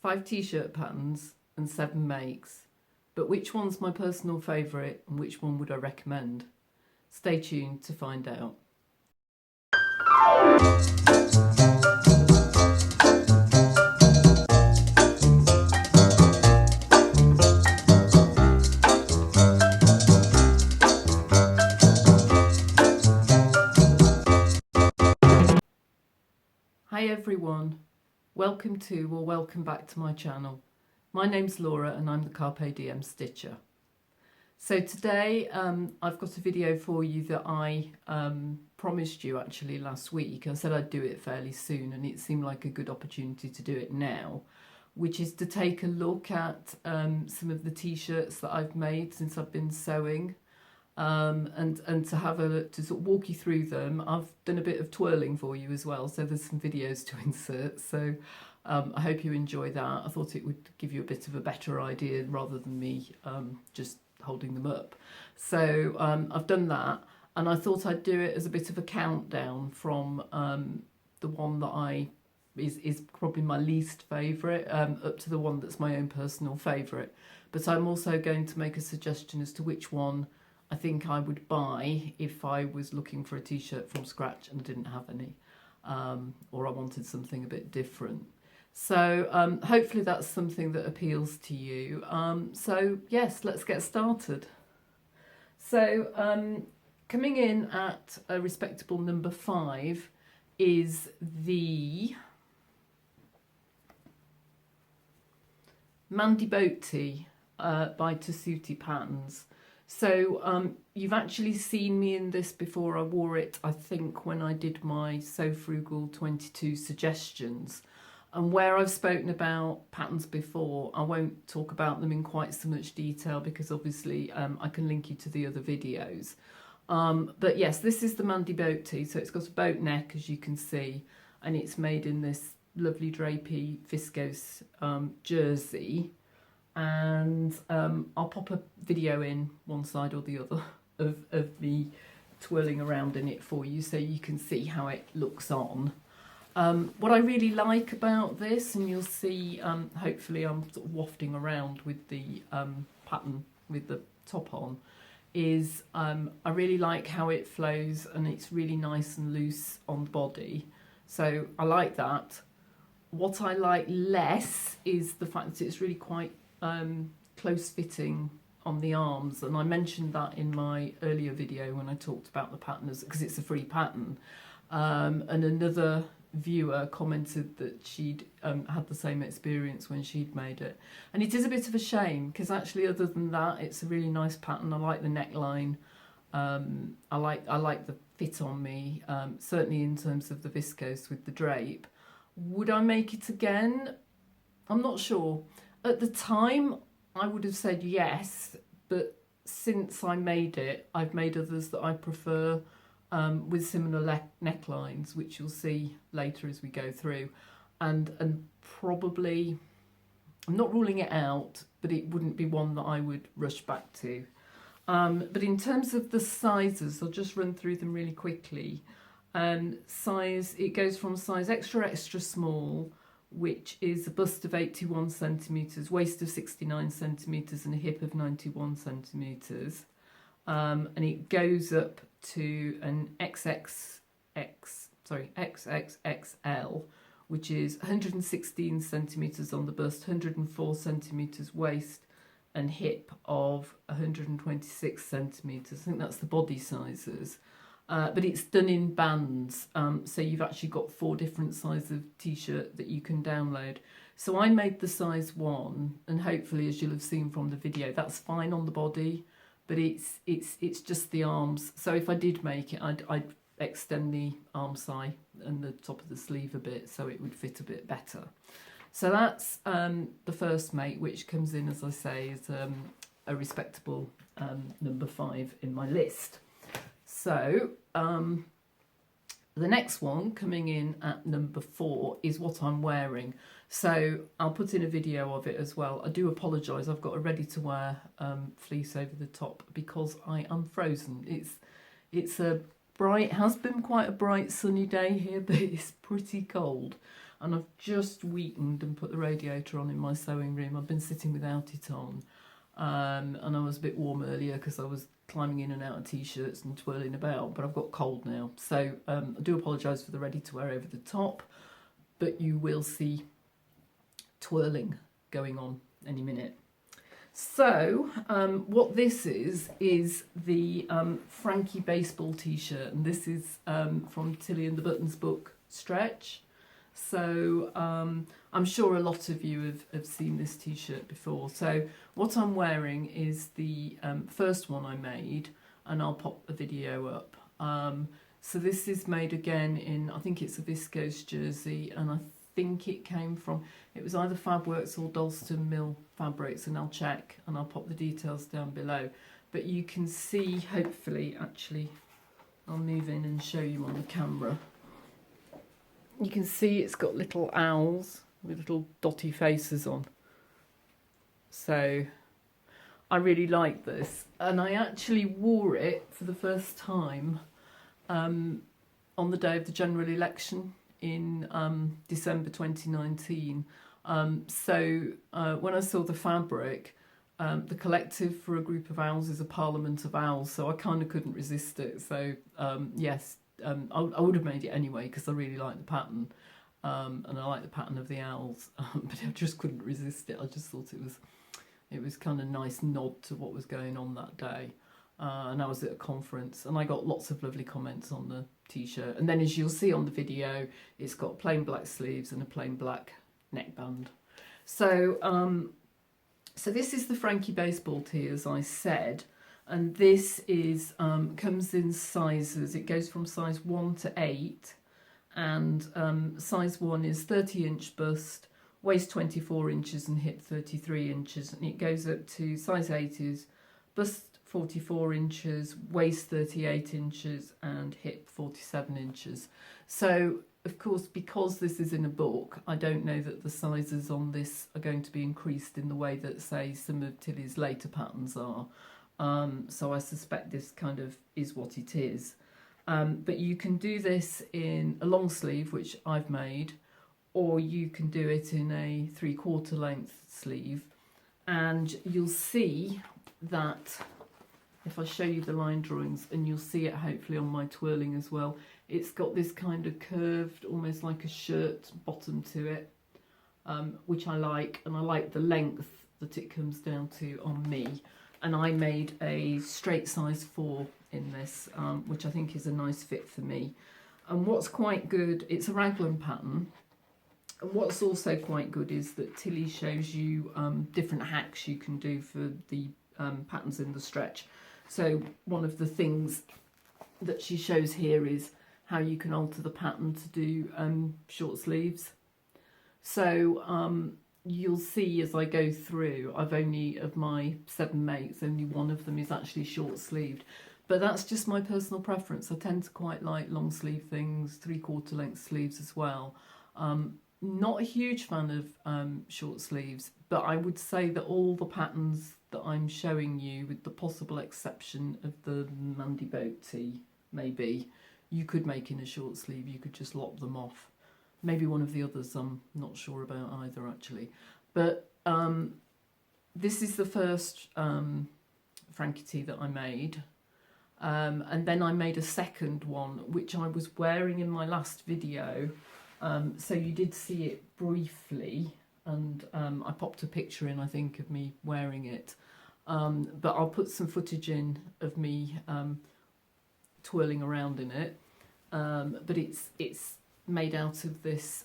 5 t-shirt patterns and 7 makes. But which one's my personal favourite and which one would I recommend? Stay tuned to find out. Hi everyone, welcome back to my channel. My name's Laura and I'm the Carpe Diem Stitcher. So today I've got a video for you that I promised you actually last week. I said I'd do it fairly soon and it seemed like a good opportunity to do it now, which is to take a look at some of the t-shirts that I've made since I've been sewing. And to have a look, to sort of walk you through them. I've done a bit of twirling for you as well, so there's some videos to insert, so I hope you enjoy that. I thought it would give you a bit of a better idea rather than me just holding them up. So I've done that, and I thought I'd do it as a bit of a countdown from the one that is probably my least favourite up to the one that's my own personal favourite. But I'm also going to make a suggestion as to which one I think I would buy if I was looking for a t-shirt from scratch and didn't have any, or I wanted something a bit different. So hopefully that's something that appeals to you. So yes, let's get started. So coming in at a respectable number 5 is the Mandy Boat Tee by Tessuti Patterns. So you've actually seen me in this before. I wore it, I think, when I did my So Frugal 22 suggestions. And where I've spoken about patterns before, I won't talk about them in quite so much detail because obviously I can link you to the other videos. But yes, this is the Mandy Boat Tee. So it's got a boat neck, as you can see, and it's made in this lovely drapey viscose jersey. And I'll pop a video in one side or the other of me twirling around in it for you so you can see how it looks on. What I really like about this, and you'll see hopefully I'm sort of wafting around with the pattern with the top on, is I really like how it flows and it's really nice and loose on the body. So I like that. What I like less is the fact that it's really quite close fitting on the arms, and I mentioned that in my earlier video when I talked about the patterners because it's a free pattern, and another viewer commented that she'd had the same experience when she'd made it, and it is a bit of a shame because actually other than that it's a really nice pattern. I like the neckline, I like the fit on me, certainly in terms of the viscose with the drape. Would I make it again? I'm not sure. At the time, I would have said yes, but since I made it, I've made others that I prefer with similar necklines, which you'll see later as we go through. And probably, I'm not ruling it out, but it wouldn't be one that I would rush back to. But in terms of the sizes, I'll just run through them really quickly. Size, it goes from size extra, extra small, which is a bust of 81 centimetres, waist of 69 centimetres and a hip of 91 centimetres. And it goes up to an XXXL, which is 116 centimetres on the bust, 104 centimetres waist and hip of 126 centimetres. I think that's the body sizes. But it's done in bands, so you've actually got 4 different sizes of t-shirt that you can download. So I made the size 1, and hopefully, as you'll have seen from the video, that's fine on the body, but it's just the arms. So if I did make it, I'd extend the arm side and the top of the sleeve a bit so it would fit a bit better. So that's the first make, which comes in, as I say, as a respectable number 5 in my list. So the next one coming in at number 4 is what I'm wearing. So I'll put in a video of it as well. I do apologise, I've got a ready to wear fleece over the top because I am frozen. It's a bright, has been quite a bright sunny day here, but it's pretty cold. and I've just weakened and put the radiator on in my sewing room. I've been sitting without it on, and I was a bit warm earlier because I was climbing in and out of t-shirts and twirling about, but I've got cold now, so I do apologise for the ready to wear over the top, but you will see twirling going on any minute. So what this is the Frankie baseball t-shirt, and this is from Tilly and the Buttons book Stretch. So I'm sure a lot of you have seen this t-shirt before. So what I'm wearing is the first one I made, and I'll pop a video up. So this is made again in, I think it's a viscose jersey, and I think it came from, it was either Fabworks or Dalston Mill Fabrics, and I'll check and I'll pop the details down below. But you can see, hopefully, actually, I'll move in and show you on the camera. You can see it's got little owls with little dotty faces on. So I really like this, and I actually wore it for the first time on the day of the general election in December 2019. So when I saw the fabric, the collective for a group of owls is a parliament of owls, so I kind of couldn't resist it. So yes, I would have made it anyway because I really like the pattern, and I like the pattern of the owls, but I just couldn't resist it. I just thought it was kind of nice nod to what was going on that day. And I was at a conference, and I got lots of lovely comments on the t-shirt. And then, as you'll see on the video, it's got plain black sleeves and a plain black neckband. So so this is the Frankie baseball tee, as I said, and this is comes in sizes. It goes from size 1 to 8, and size 1 is 30-inch bust, waist 24 inches and hip 33 inches, and it goes up to size 8 is bust 44 inches, waist 38 inches and hip 47 inches. So of course, because this is in a book, I don't know that the sizes on this are going to be increased in the way that, say, some of Tilly's later patterns are. So I suspect this kind of is what it is. But you can do this in a long sleeve, which I've made, or you can do it in a 3/4 length sleeve. And you'll see that, if I show you the line drawings, and you'll see it hopefully on my twirling as well, it's got this kind of curved, almost like a shirt bottom to it, which I like, and I like the length that it comes down to on me. And I made a straight size 4 in this, which I think is a nice fit for me. And what's quite good, it's a raglan pattern, and what's also quite good is that Tilly shows you different hacks you can do for the patterns in the stretch. So one of the things that she shows here is how you can alter the pattern to do short sleeves. So you'll see as I go through, I've only, of my 7 mates, only one of them is actually short sleeved. But that's just my personal preference. I tend to quite like long sleeve things, 3/4 length sleeves as well. Not a huge fan of short sleeves, but I would say that all the patterns that I'm showing you, with the possible exception of the Mandy Boat Tee, maybe, you could make in a short sleeve. You could just lop them off. Maybe one of the others I'm not sure about either, actually. But this is the first Frankie Tee that I made. And then I made a second one, which I was wearing in my last video. So you did see it briefly, and I popped a picture in, I think, of me wearing it. But I'll put some footage in of me twirling around in it. But it's made out of this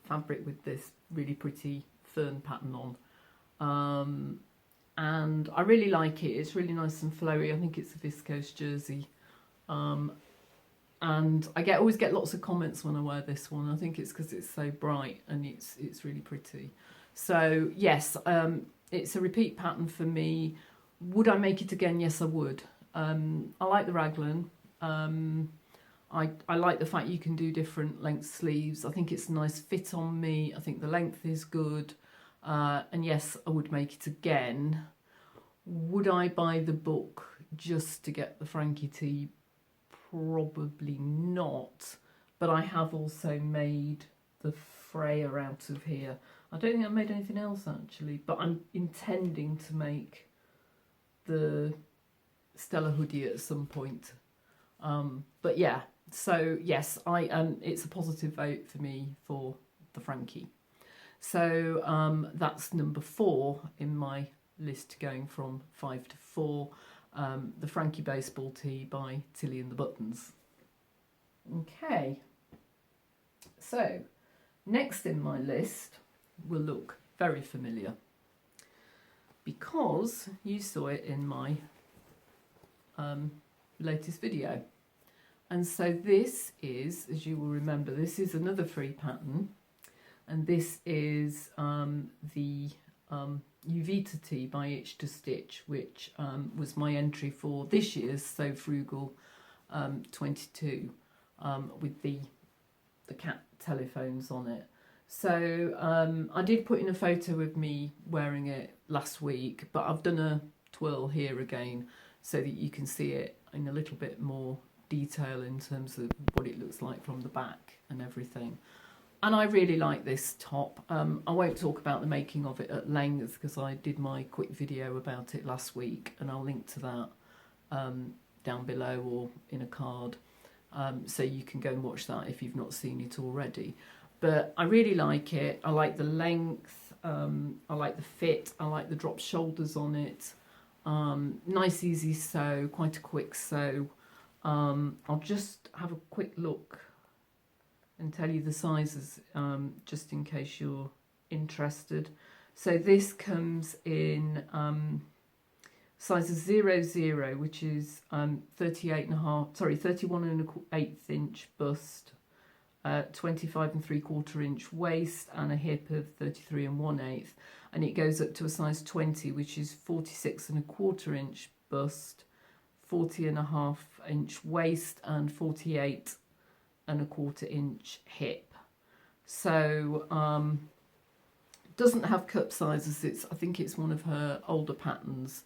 fabric with this really pretty fern pattern on. And I really like it. It's really nice and flowy. I think it's a viscose jersey. And I always get lots of comments when I wear this one. I think it's because it's so bright and it's really pretty. So yes, it's a repeat pattern for me. Would I make it again? Yes, I would. I like the raglan. I like the fact you can do different length sleeves. I think it's a nice fit on me. I think the length is good. And yes, I would make it again. Would I buy the book just to get the Frankie Tee? Probably not, but I have also made the Freya out of here. I don't think I've made anything else actually, but I'm intending to make the Stella hoodie at some point. But yeah, so yes, it's a positive vote for me for the Frankie. So that's number 4 in my list, going from 5 to 4. The Frankie Baseball Tee by Tilly and the Buttons. Okay, so next in my list will look very familiar because you saw it in my latest video. And so this is, as you will remember, this is another free pattern, and this is the Uvita Tee by Itch to Stitch, which was my entry for this year's So Frugal 22 with the cat telephones on it. So I did put in a photo of me wearing it last week, but I've done a twirl here again so that you can see it in a little bit more detail in terms of what it looks like from the back and everything. And I really like this top. I won't talk about the making of it at length because I did my quick video about it last week, and I'll link to that down below or in a card, so you can go and watch that if you've not seen it already. But I really like it. I like the length, I like the fit, I like the drop shoulders on it. Nice easy sew, quite a quick sew. I'll just have a quick look and tell you the sizes just in case you're interested. So this comes in sizes 00, which is 31 1/8 inch bust, 25 3/4 inch waist, and a hip of 33 1/8, and it goes up to a size 20, which is 46 1/4 inch bust, 40 1/2 inch waist, and 48 1/4 inch hip. So doesn't have cup sizes. I think it's one of her older patterns,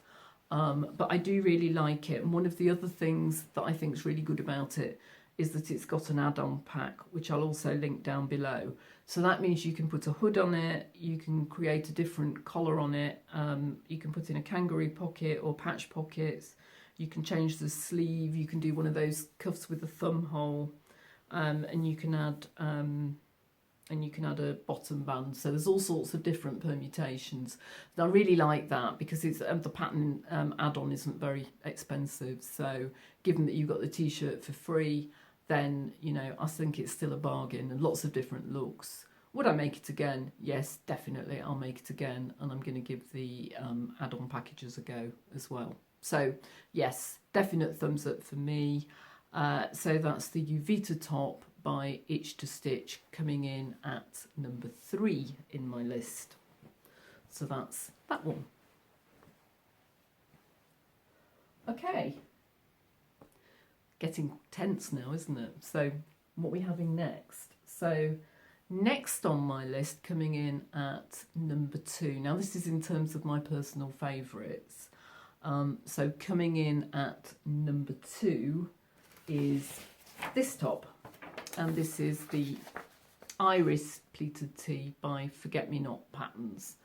but I do really like it. And one of the other things that I think is really good about it is that it's got an add-on pack, which I'll also link down below. So that means you can put a hood on it, you can create a different collar on it, you can put in a kangaroo pocket or patch pockets, you can change the sleeve, you can do one of those cuffs with a thumb hole, and you can add a bottom band. So there's all sorts of different permutations. And I really like that because it's the pattern add-on isn't very expensive. So given that you got the t-shirt for free, then I think it's still a bargain, and lots of different looks. Would I make it again? Yes, definitely I'll make it again, and I'm going to give the add-on packages a go as well. So yes, definite thumbs up for me. So that's the Uvita top by Itch to Stitch, coming in at number 3 in my list. So that's that one. Okay. Getting tense now, isn't it? So what are we having next? So next on my list, coming in at number 2. Now this is in terms of my personal favourites. So coming in at number 2 is this top, and this is the Iris pleated tee by Forget Me Not Patterns,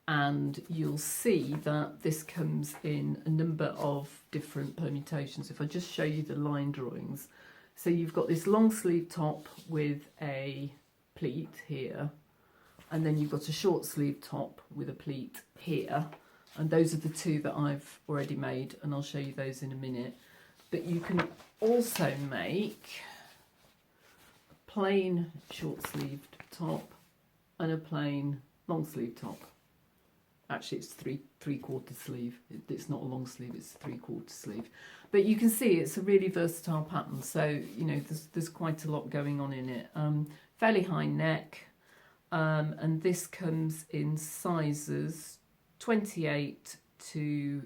and you'll see that this comes in a number of different permutations. If I just show you the line drawings, so you've got this long sleeve top with a pleat here, and then you've got a short sleeve top with a pleat here, and those are the two that I've already made, and I'll show you those in a minute. But you can also make a plain short sleeved top and a plain long sleeve top. Actually, it's three-quarter sleeve. It's not a long sleeve, it's a 3/4 sleeve. But you can see it's a really versatile pattern. So, there's quite a lot going on in it. Fairly high neck. And this comes in sizes 28 to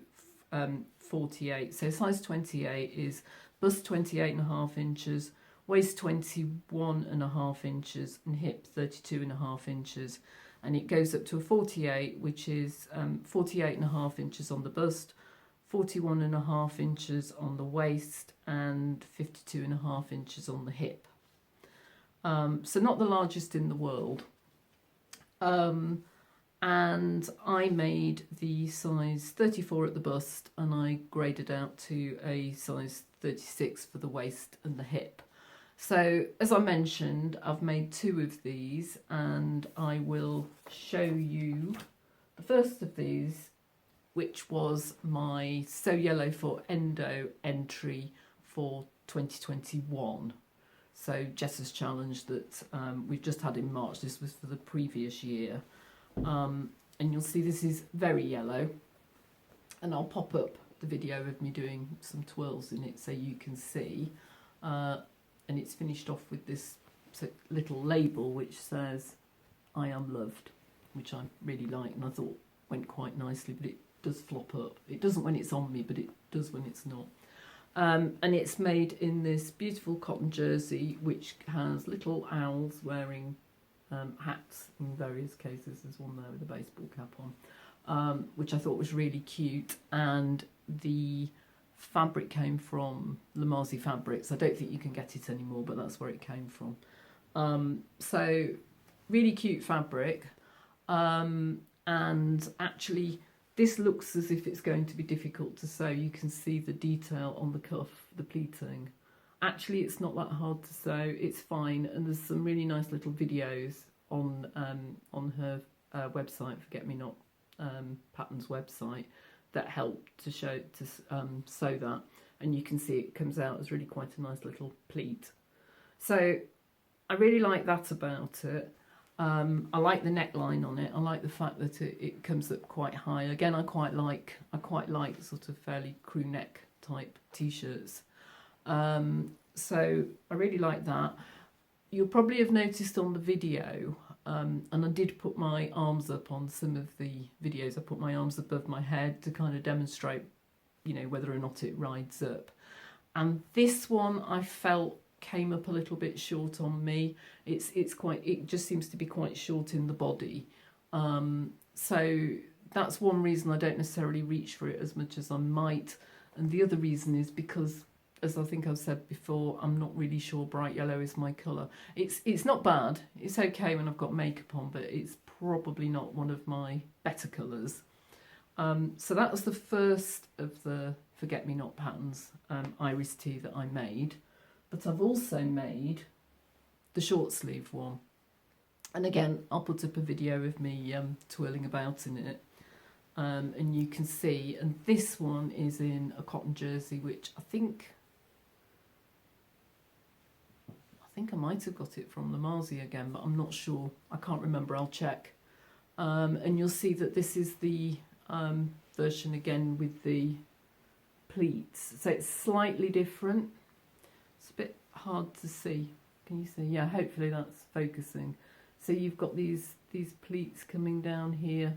48. So size 28 is bust 28 1/2 inches, waist 21 1/2 inches, and hip 32 1/2 inches. And it goes up to a 48, which is 48 1/2 inches on the bust, 41 1/2 inches on the waist, and 52 1/2 inches on the hip. So not the largest in the world. And I made the size 34 at the bust, and I graded out to a size 36 for the waist and the hip. So as I mentioned, I've made 2 of these, and I will show you the first of these, which was my So Yellow for Endo entry for 2021. So Jess's challenge that we've just had in March. This was for the previous year. And you'll see this is very yellow, and I'll pop up the video of me doing some twirls in it so you can see. And it's finished off with this little label which says I am loved, which I really like, and I thought went quite nicely, but it does flop up. It doesn't when it's on me, but it does when it's not. And it's made in this beautiful cotton jersey which has little owls wearing hats in various cases. There's one there with a baseball cap on, which I thought was really cute. And the fabric came from Lamazi Fabrics. I don't think you can get it anymore, but that's where it came from. So really cute fabric. And actually this looks as if it's going to be difficult to sew. You can see the detail on the cuff, the pleating. Actually, it's not that hard to sew. It's fine, and there's some really nice little videos on her website, Forget Me Not Patterns website, that help to show to sew that, and you can see it comes out as really quite a nice little pleat. So I really like that about it. I like the neckline on it. I like the fact that it comes up quite high. Again, I quite like sort of fairly crew neck type t-shirts. So I really like that. You'll probably have noticed on the video, and I did put my arms up on some of the videos. I put my arms above my head to kind of demonstrate, you know, whether or not it rides up. And this one I felt came up a little bit short on me. It just seems to be quite short in the body. So that's one reason I don't necessarily reach for it as much as I might. And the other reason is because, as I think I've said before, I'm not really sure bright yellow is my colour. It's not bad. It's okay when I've got makeup on, but it's probably not one of my better colours. So that was the first of the Forget Me Not patterns, Iris Tee, that I made. But I've also made the short sleeve one. And again, I'll put up a video of me twirling about in it. And you can see, and this one is in a cotton jersey, which I think I might have got it from Lamazi again, but I'm not sure. I can't remember. I'll check. And you'll see that this is the version again with the pleats. So it's slightly different. It's a bit hard to see. Can you see? Yeah, hopefully that's focusing. So you've got these pleats coming down here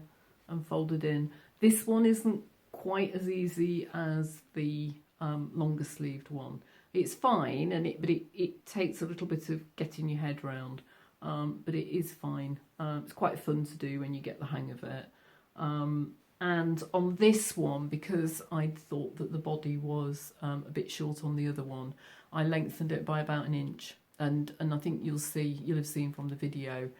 and folded in. This one isn't quite as easy as the longer sleeved one. It's fine, but it takes a little bit of getting your head round, but it is fine. It's quite fun to do when you get the hang of it. And on this one, because I thought that the body was a bit short on the other one, I lengthened it by about an inch, and I think you'll have seen from the video,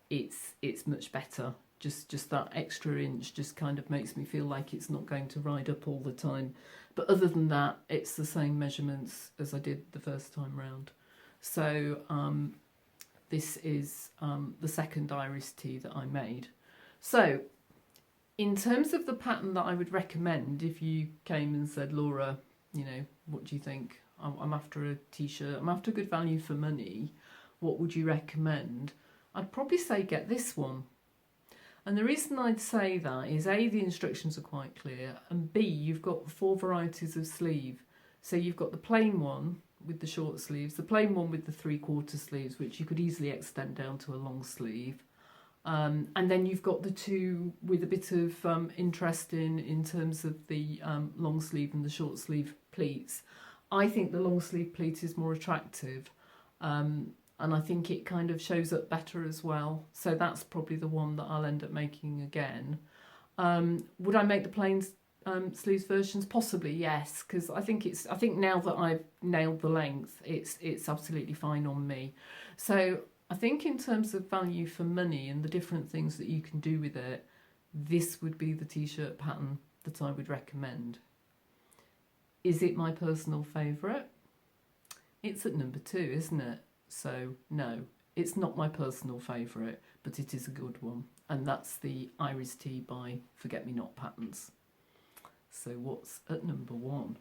it's much better. Just that extra inch just kind of makes me feel like it's not going to ride up all the time. But other than that, it's the same measurements as I did the first time round. So this is the second Iris Tee that I made. So in terms of the pattern that I would recommend, if you came and said, Laura, you know, what do you think? I'm after a t-shirt, I'm after good value for money, what would you recommend? I'd probably say get this one. And the reason I'd say that is A, the instructions are quite clear, and B, you've got 4 varieties of sleeve. So you've got the plain one with the short sleeves, the plain one with the 3/4 sleeves, which you could easily extend down to a long sleeve. And then you've got the 2 with a bit of interest in terms of the long sleeve and the short sleeve pleats. I think the long sleeve pleat is more attractive. And I think it kind of shows up better as well. So that's probably the one that I'll end up making again. Would I make the plain sleeves versions? Possibly, yes, because I think now that I've nailed the length, it's absolutely fine on me. So I think in terms of value for money and the different things that you can do with it, this would be the t-shirt pattern that I would recommend. Is it my personal favourite? It's at number 2, isn't it? So no, it's not my personal favourite, but it is a good one. And that's the Iris Tee by Forget Me Not Patterns. So what's at number 1?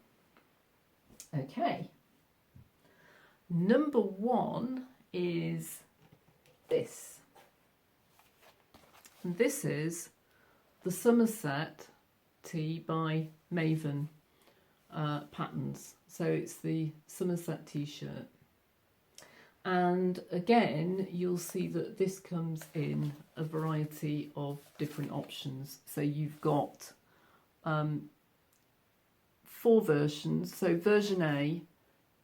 Okay. Number 1 is this. And this is the Somerset Tee by Maven Patterns. So it's the Somerset t-shirt. And again, you'll see that this comes in a variety of different options. So you've got 4 versions. So version A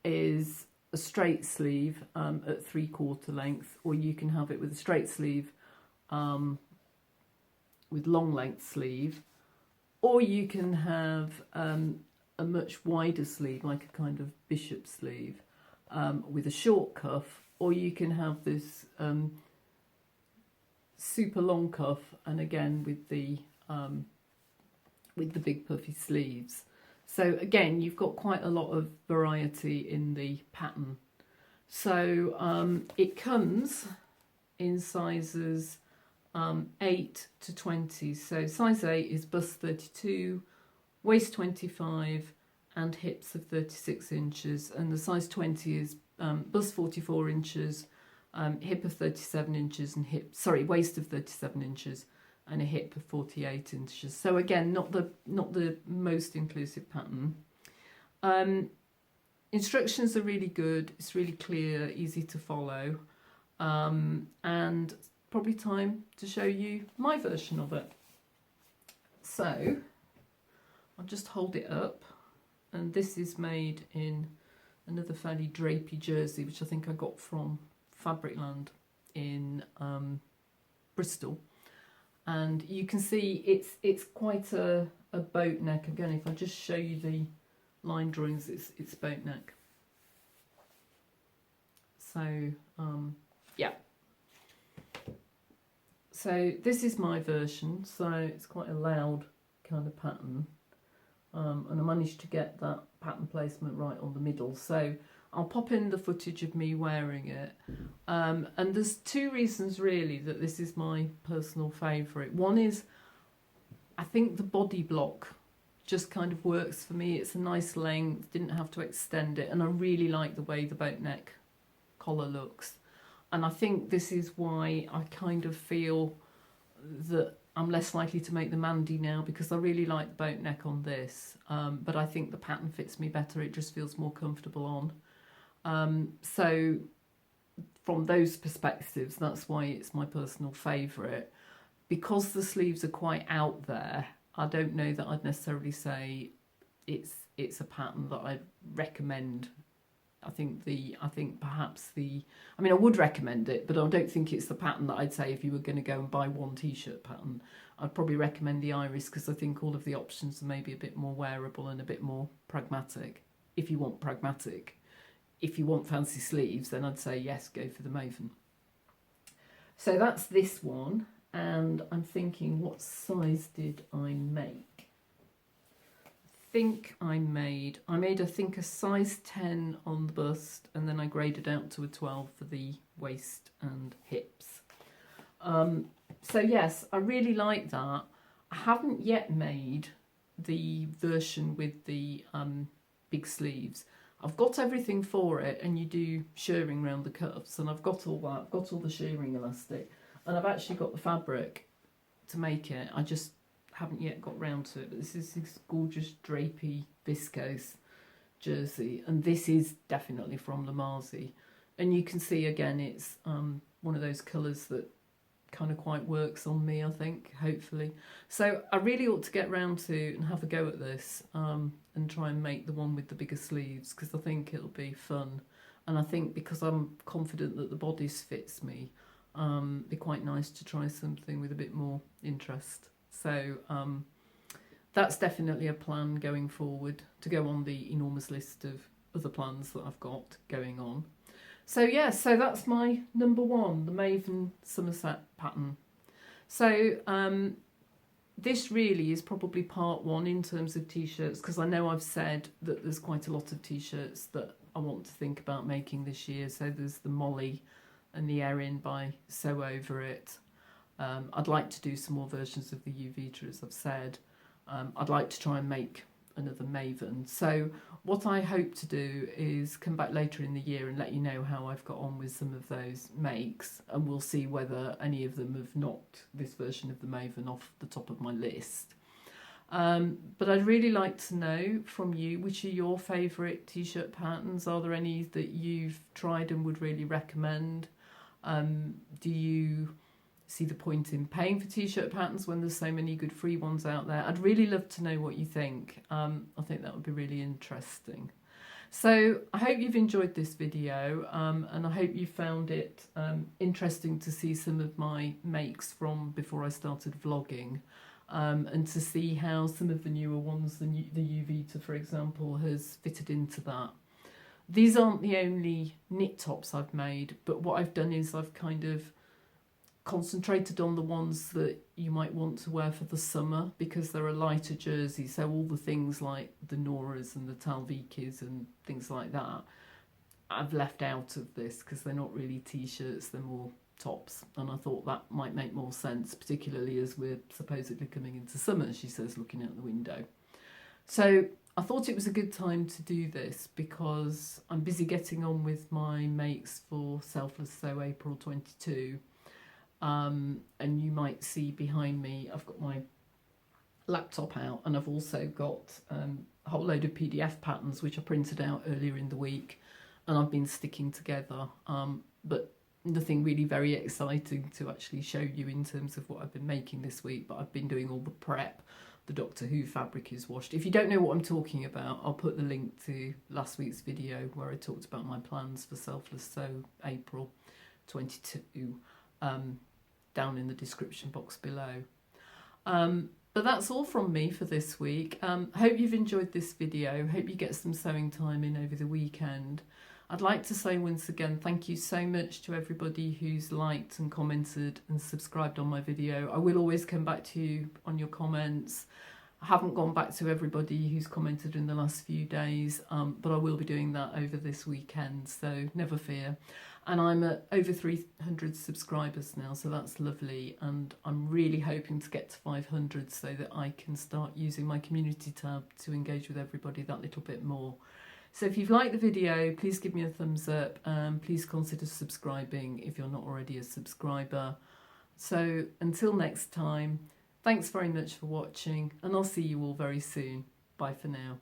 is a straight sleeve at 3/4 length, or you can have it with a straight sleeve with long length sleeve, or you can have a much wider sleeve, like a kind of bishop sleeve, with a short cuff, or you can have this super long cuff, and again with the big puffy sleeves. So again, you've got quite a lot of variety in the pattern. So it comes in sizes 8 to 20. So size 8 is bust 32, waist 25 and hips of 36 inches, and the size 20 is bust 44 inches, hip of 37 inches and waist of 37 inches and a hip of 48 inches. So again, not the most inclusive pattern. Instructions are really good, it's really clear, easy to follow, and probably time to show you my version of it. So I'll just hold it up, and this is made in another fairly drapey jersey, which I think I got from Fabricland in Bristol. And you can see it's quite a boat neck. Again, if I just show you the line drawings, it's boat neck. So yeah. So this is my version. So it's quite a loud kind of pattern. And I managed to get that pattern placement right on the middle. So I'll pop in the footage of me wearing it. And there's 2 reasons really that this is my personal favourite. One is I think the body block just kind of works for me. It's a nice length, didn't have to extend it, and I really like the way the boat neck collar looks. And I think this is why I kind of feel that I'm less likely to make the Mandy now, because I really like the boat neck on this, but I think the pattern fits me better. It just feels more comfortable on. So from those perspectives, that's why it's my personal favourite. Because the sleeves are quite out there, I don't know that I'd necessarily say it's a pattern that I'd recommend. I mean, I would recommend it, but I don't think it's the pattern that I'd say if you were going to go and buy one t-shirt pattern. I'd probably recommend the Iris, because I think all of the options are maybe a bit more wearable and a bit more pragmatic, if you want pragmatic. If you want fancy sleeves, then I'd say yes, go for the Maven. So that's this one, and I'm thinking, what size did I make? I made I think a size 10 on the bust, and then I graded out to a 12 for the waist and hips. So yes, I really like that. I haven't yet made the version with the big sleeves. I've got everything for it, and you do shirring around the cuffs, and I've got all that. I've got all the shirring elastic, and I've actually got the fabric to make it. I just haven't yet got round to it. But this is this gorgeous drapey viscose jersey, and this is definitely from Lamazi, and you can see again it's one of those colours that kind of quite works on me, I think, hopefully. So I really ought to get round to and have a go at this, and try and make the one with the bigger sleeves, because I think it'll be fun, and I think because I'm confident that the bodice fits me, it'd be quite nice to try something with a bit more interest. So that's definitely a plan going forward, to go on the enormous list of other plans that I've got going on. So yeah, so that's my number one, the Maven Somerset pattern. So this really is probably part one in terms of t-shirts, because I know I've said that there's quite a lot of t-shirts that I want to think about making this year. So there's the Molly and the Erin by Sew Over It. I'd like to do some more versions of the Uvita, as I've said. I'd like to try and make another Maven. So what I hope to do is come back later in the year and let you know how I've got on with some of those makes, and we'll see whether any of them have knocked this version of the Maven off the top of my list. But I'd really like to know from you, which are your favourite t-shirt patterns? Are there any that you've tried and would really recommend? Do you see the point in paying for t-shirt patterns when there's so many good free ones out there? I'd really love to know what you think. I think that would be really interesting. So I hope you've enjoyed this video, and I hope you found it interesting to see some of my makes from before I started vlogging, and to see how some of the newer ones, the Uvita for example, has fitted into that. These aren't the only knit tops I've made, but what I've done is I've kind of concentrated on the ones that you might want to wear for the summer, because they're a lighter jersey, so all the things like the Noras and the Talvikis and things like that I've left out of this, because they're not really t-shirts, they're more tops, and I thought that might make more sense, particularly as we're supposedly coming into summer, she says, looking out the window. So I thought it was a good time to do this because I'm busy getting on with my makes for Selfless Sew April 22. And you might see behind me I've got my laptop out, and I've also got a whole load of PDF patterns which I printed out earlier in the week and I've been sticking together, but nothing really very exciting to actually show you in terms of what I've been making this week. But I've been doing all the prep. The Doctor Who fabric is washed. If you don't know what I'm talking about, I'll put the link to last week's video where I talked about my plans for Selfless Sew April 22 down in the description box below. But that's all from me for this week. Hope you've enjoyed this video. Hope you get some sewing time in over the weekend. I'd like to say once again thank you so much to everybody who's liked and commented and subscribed on my video. I will always come back to you on your comments. I haven't gone back to everybody who's commented in the last few days, but I will be doing that over this weekend, so never fear. And I'm at over 300 subscribers now, so that's lovely, and I'm really hoping to get to 500 so that I can start using my community tab to engage with everybody that little bit more. So if you've liked the video, please give me a thumbs up, and please consider subscribing if you're not already a subscriber. So until next time, thanks very much for watching, and I'll see you all very soon. Bye for now.